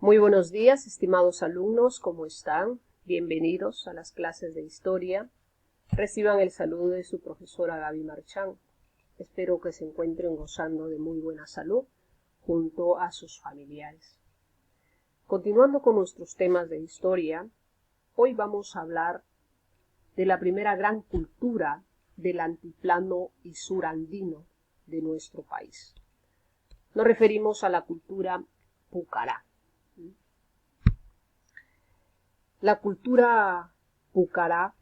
Muy buenos días, estimados alumnos, ¿cómo están? Bienvenidos a las clases de historia. Reciban el saludo de su profesora Gaby Marchán. Espero que se encuentren gozando de muy buena salud junto a sus familiares. Continuando con nuestros temas de historia, hoy vamos a hablar de la primera gran cultura del altiplano y surandino de nuestro país. Nos referimos a la cultura pucará. La cultura pucará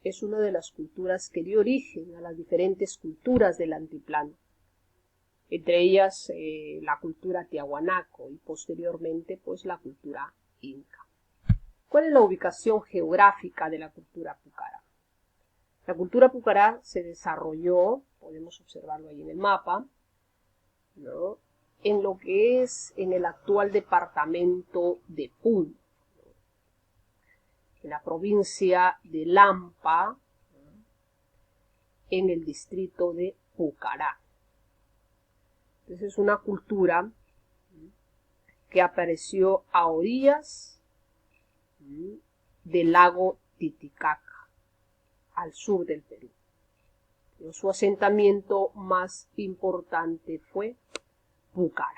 es una de las culturas que dio origen a las diferentes culturas del altiplano, entre ellas la cultura tiahuanaco y posteriormente la cultura inca. ¿Cuál es la ubicación geográfica de la cultura pucará? La cultura pucará se desarrolló, podemos observarlo ahí en el mapa, ¿no?, en lo que es en el actual departamento de Puno, en la provincia de Lampa, en el distrito de Pucará. Entonces es una cultura que apareció a orillas del lago Titicaca, al sur del Perú. Pero su asentamiento más importante fue Pucará.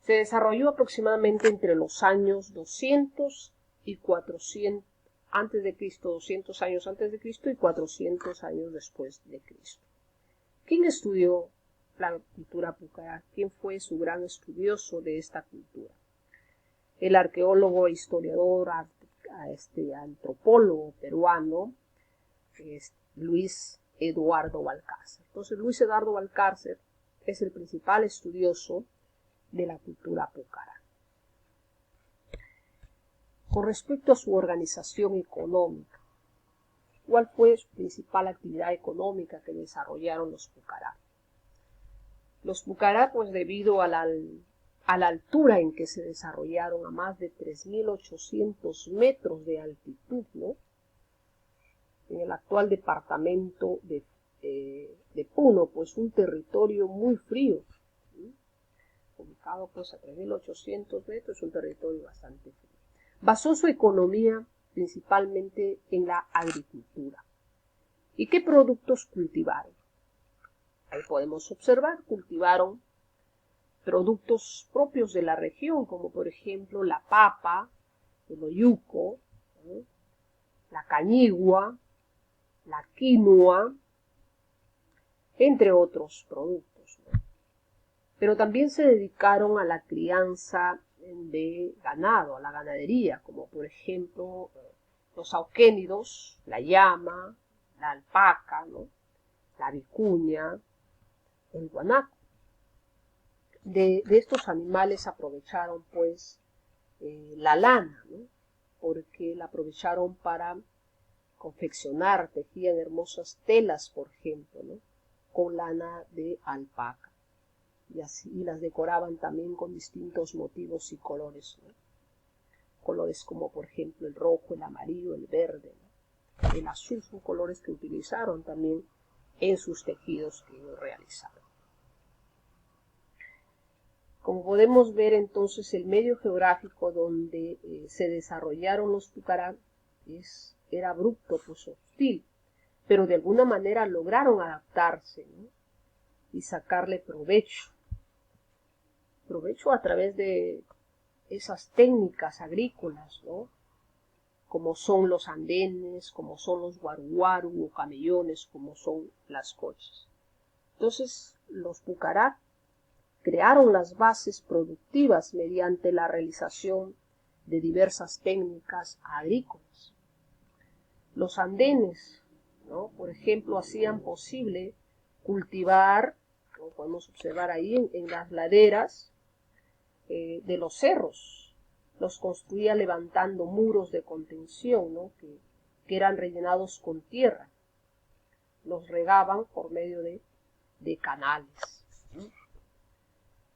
Se desarrolló aproximadamente entre los años 200 y 400 antes de Cristo, 200 años antes de Cristo y 400 años después de Cristo. ¿Quién estudió la cultura pucará? ¿Quién fue su gran estudioso de esta cultura? El arqueólogo e historiador, antropólogo peruano, es Luis Eduardo Balcácer. Entonces, Luis Eduardo Balcácer es el principal estudioso de la cultura pucará. Con respecto a su organización económica, ¿cuál fue su principal actividad económica que desarrollaron los pucará? Los pucará, debido a la altura en que se desarrollaron, a más de 3.800 metros de altitud, ¿no?, en el actual departamento de Puno, un territorio muy frío, ubicado a 3.800 metros, es un territorio bastante frío. Basó su economía principalmente en la agricultura. ¿Y qué productos cultivaron? Ahí podemos observar, cultivaron productos propios de la región, como por ejemplo la papa, el oyuco, la cañigua, la quinoa, entre otros productos, ¿no? Pero también se dedicaron a la crianza de ganado, a la ganadería, como por ejemplo los auquénidos, la llama, la alpaca, ¿no?, la vicuña, el guanaco. De estos animales aprovecharon la lana, ¿no?, porque la aprovecharon para confeccionar, tejían hermosas telas, por ejemplo, ¿no?, con lana de alpaca. Y las decoraban también con distintos motivos y colores, ¿no?, colores como por ejemplo el rojo, el amarillo, el verde, ¿no?, el azul, son colores que utilizaron también en sus tejidos que realizaron. Como podemos ver, entonces, el medio geográfico donde se desarrollaron los pucará era abrupto, hostil, pero de alguna manera lograron adaptarse, ¿no?, y sacarle provecho a través de esas técnicas agrícolas, ¿no?, como son los andenes, como son los guaruguaru o camellones, como son las cochas. Entonces, los pucará crearon las bases productivas mediante la realización de diversas técnicas agrícolas. Los andenes, ¿no?, por ejemplo, hacían posible cultivar, como podemos observar ahí en las laderas de los cerros. Los construía levantando muros de contención, ¿no?, que eran rellenados con tierra. Los regaban por medio de canales, ¿no?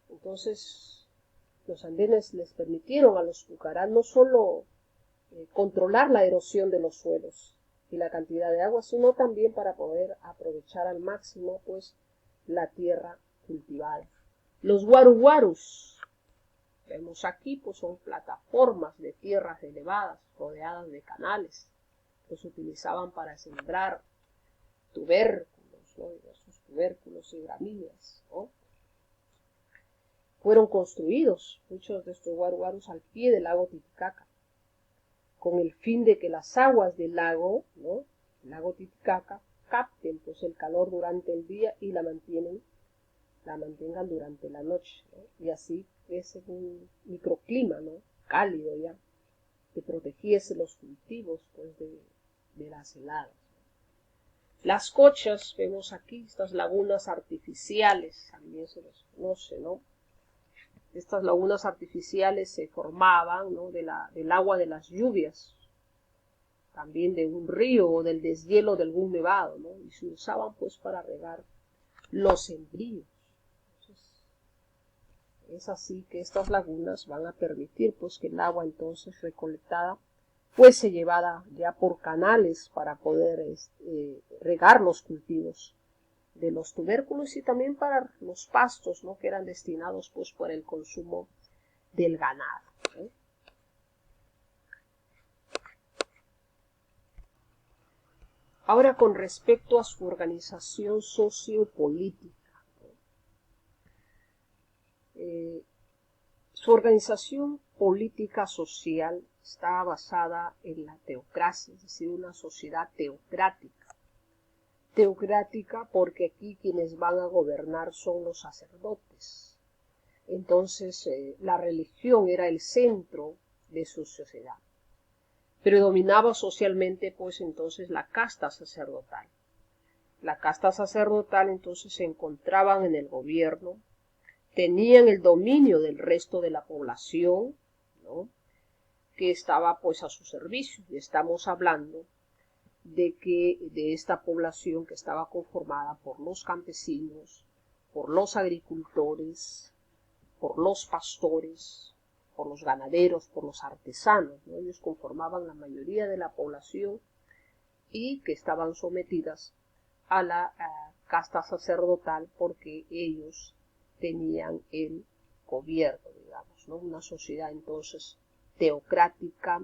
Entonces, los andenes les permitieron a los pucará no solo controlar la erosión de los suelos y la cantidad de agua, sino también para poder aprovechar al máximo la tierra cultivada. Los guaru-guarus, vemos aquí, pues son plataformas de tierras elevadas rodeadas de canales que se utilizaban para sembrar tubérculos, ¿no? Diversos tubérculos y gramíneas, ¿no? Fueron construidos muchos de estos guaru-guarus al pie del lago Titicaca, con el fin de que las aguas del lago, ¿no? El lago Titicaca, capten pues el calor durante el día y la mantengan durante la noche, ¿no? Y así es un microclima, ¿no? Cálido ya, que protegiese los cultivos pues de las heladas. Las cochas, vemos aquí estas lagunas artificiales, también se les conoce, ¿no? Estas lagunas artificiales se formaban, ¿no? del agua de las lluvias, también de un río o del deshielo de algún nevado, ¿no? Y se usaban pues para regar los sembríos. Entonces, es así que estas lagunas van a permitir pues que el agua entonces recolectada fuese llevada ya por canales para poder regar los cultivos de los tubérculos y también para los pastos, ¿no? Que eran destinados pues para el consumo del ganado, ¿eh? Ahora con respecto a su organización sociopolítica, su organización política social está basada en la teocracia, es decir, una sociedad teocrática. Teocrática porque aquí quienes van a gobernar son los sacerdotes. Entonces la religión era el centro de su sociedad. Predominaba socialmente pues entonces la casta sacerdotal. La casta sacerdotal entonces se encontraban en el gobierno, tenían el dominio del resto de la población, ¿no? Que estaba pues a su servicio. Y estamos hablando de esta población que estaba conformada por los campesinos, por los agricultores, por los pastores, por los ganaderos, por los artesanos, ¿no? Ellos conformaban la mayoría de la población y que estaban sometidas a la casta sacerdotal porque ellos tenían el gobierno, digamos, ¿no? Una sociedad entonces teocrática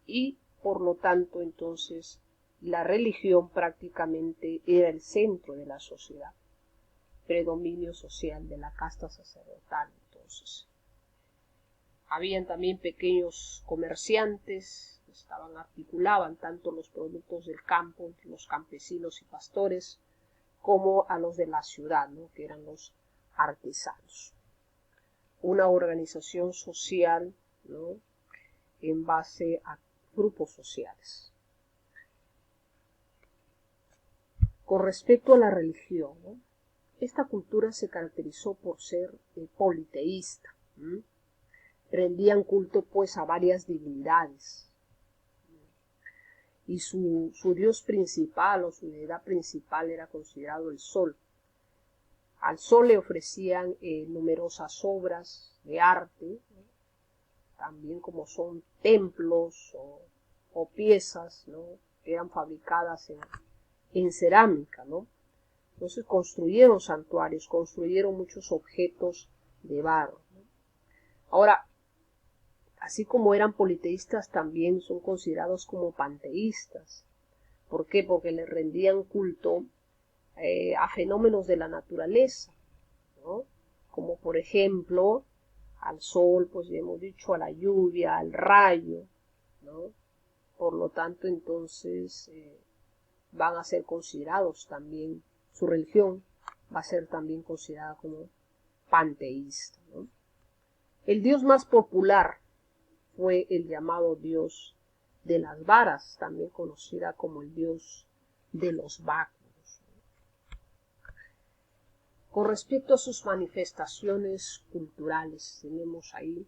y por lo tanto entonces la religión prácticamente era el centro de la sociedad, predominio social de la casta sacerdotal. Entonces habían también pequeños comerciantes que articulaban tanto los productos del campo entre los campesinos y pastores como a los de la ciudad, ¿no? Que eran los artesanos. Una organización social, ¿no? En base a grupos sociales. Con respecto a la religión, ¿no? Esta cultura se caracterizó por ser politeísta. Rendían culto pues a varias divinidades. Y su dios principal o su deidad principal era considerado el sol. Al sol le ofrecían numerosas obras de arte, ¿no? También como son templos o piezas, ¿no? Que eran fabricadas en cerámica, ¿no? Entonces construyeron santuarios, construyeron muchos objetos de barro, ¿no? Ahora, así como eran politeístas, también son considerados como panteístas. ¿Por qué? Porque le rendían culto a fenómenos de la naturaleza, ¿no? Como por ejemplo al sol, pues ya hemos dicho, a la lluvia, al rayo, ¿no? Por lo tanto, entonces van a ser considerados también, su religión va a ser también considerada como panteísta, ¿no? El dios más popular fue el llamado dios de las varas, también conocida como el dios de los báculos. Con respecto a sus manifestaciones culturales, tenemos ahí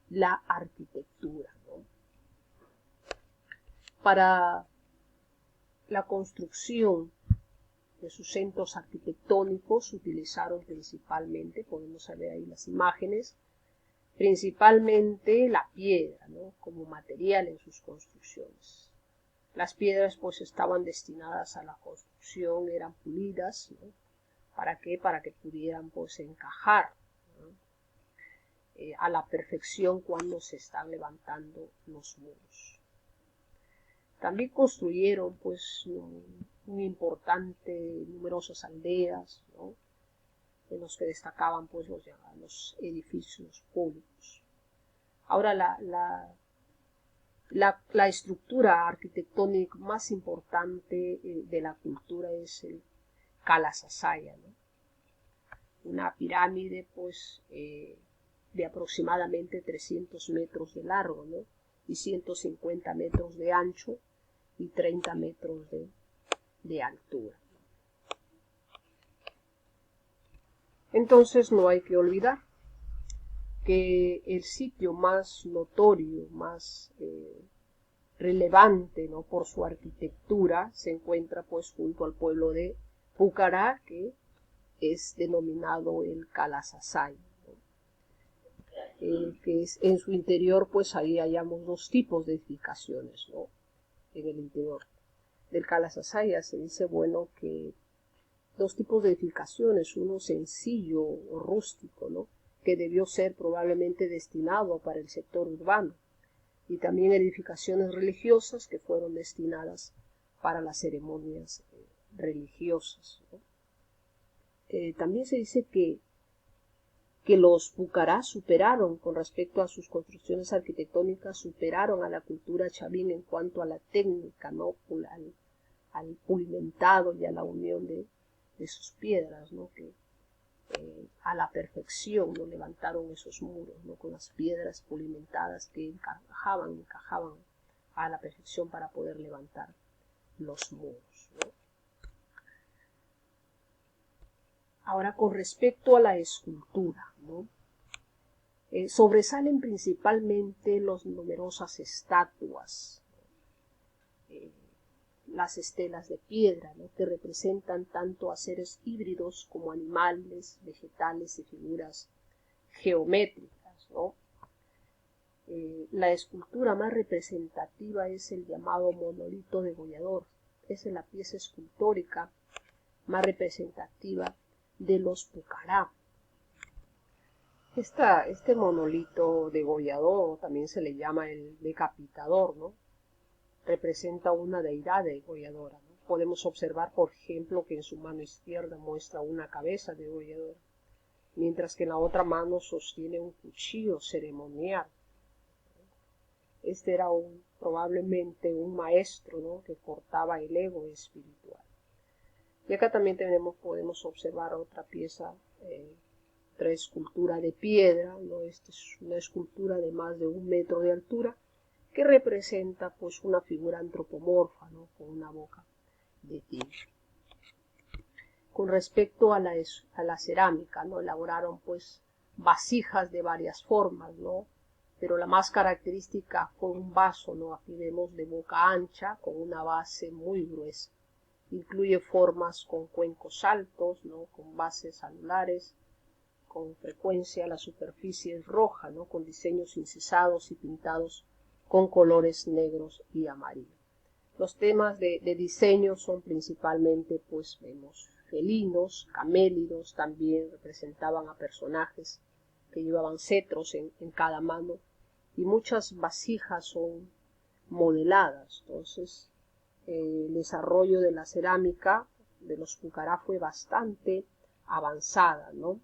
la arquitectura, ¿no? Para la construcción de sus centros arquitectónicos utilizaron principalmente, podemos ver ahí las imágenes, principalmente la piedra, ¿no? Como material en sus construcciones. Las piedras pues estaban destinadas a la construcción, eran pulidas, ¿no? ¿Para qué? Para que pudieran pues encajar, ¿no? A la perfección cuando se están levantando los muros. También construyeron pues muy importante numerosas aldeas, ¿no? En los que destacaban pues los edificios públicos. Ahora la estructura arquitectónica más importante de la cultura es el Kala Sasaya, ¿no? Una pirámide pues de aproximadamente 300 metros de largo, ¿no? Y 150 metros de ancho y 30 metros de altura. Entonces no hay que olvidar que el sitio más notorio, más relevante, ¿no?, por su arquitectura se encuentra pues junto al pueblo de Pucará, que es denominado el Kala Sasaya, ¿no? Que es en su interior pues ahí hallamos dos tipos de edificaciones, ¿no? En el interior del Kala Sasaya se dice, bueno, que dos tipos de edificaciones, uno sencillo o rústico, ¿no?, que debió ser probablemente destinado para el sector urbano, y también edificaciones religiosas que fueron destinadas para las ceremonias religiosas, ¿no? También se dice que los Pucará superaron, con respecto a sus construcciones arquitectónicas, superaron a la cultura chavín en cuanto a la técnica, ¿no?, al pulimentado y a la unión de sus piedras, ¿no?, que a la perfección, ¿no?, levantaron esos muros, ¿no?, con las piedras pulimentadas que encajaban a la perfección para poder levantar los muros, ¿no? Ahora, con respecto a la escultura, ¿no?, sobresalen principalmente las numerosas estatuas, las estelas de piedra, ¿no?, que representan tanto a seres híbridos como animales, vegetales y figuras geométricas, ¿no? La escultura más representativa es el llamado monolito degollador. Es la pieza escultórica más representativa de los Pucará. Este monolito degollador también se le llama el decapitador, ¿no? Representa una deidad degolladora, ¿no? Podemos observar, por ejemplo, que en su mano izquierda muestra una cabeza degolladora, mientras que en la otra mano sostiene un cuchillo ceremonial. Este era probablemente un maestro, ¿no?, que cortaba el ego espiritual. Y acá también podemos observar otra pieza, otra escultura de piedra, ¿no? Esta es una escultura de más de 1 metro de altura que representa pues una figura antropomorfa, ¿no?, con una boca de tigre. Con respecto a la cerámica, ¿no?, elaboraron pues vasijas de varias formas, ¿no?, pero la más característica fue un vaso, ¿no?, aquí vemos de boca ancha con una base muy gruesa. Incluye formas con cuencos altos, ¿no?, con bases anulares. Con frecuencia la superficie es roja, ¿no?, con diseños incisados y pintados con colores negros y amarillos. Los temas de diseño son principalmente, pues vemos felinos, camélidos, también representaban a personajes que llevaban cetros en cada mano, y muchas vasijas son modeladas. Entonces el desarrollo de la cerámica de los Pucará fue bastante avanzada, ¿no?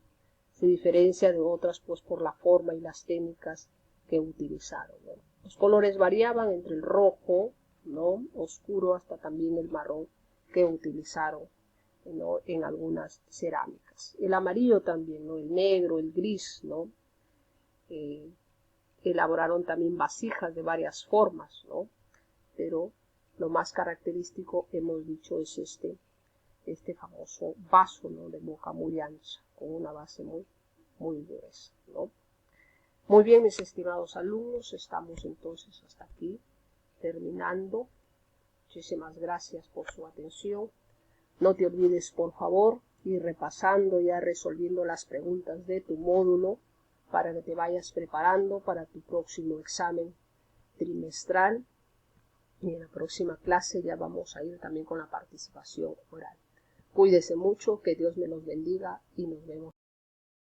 Se diferencia de otras pues por la forma y las técnicas que utilizaron, ¿no? Los colores variaban entre el rojo, ¿no?, oscuro, hasta también el marrón que utilizaron, ¿no?, en algunas cerámicas. El amarillo también, ¿no?, el negro, el gris, ¿no? Elaboraron también vasijas de varias formas, ¿no? Pero lo más característico, hemos dicho, es este famoso vaso, ¿no?, de boca muy ancha, con una base muy gruesa, ¿no? Muy bien, mis estimados alumnos, estamos entonces hasta aquí terminando. Muchísimas gracias por su atención. No te olvides, por favor, ir repasando, ya resolviendo las preguntas de tu módulo para que te vayas preparando para tu próximo examen trimestral. Y en la próxima clase ya vamos a ir también con la participación oral. Cuídese mucho, que Dios me los bendiga y nos vemos.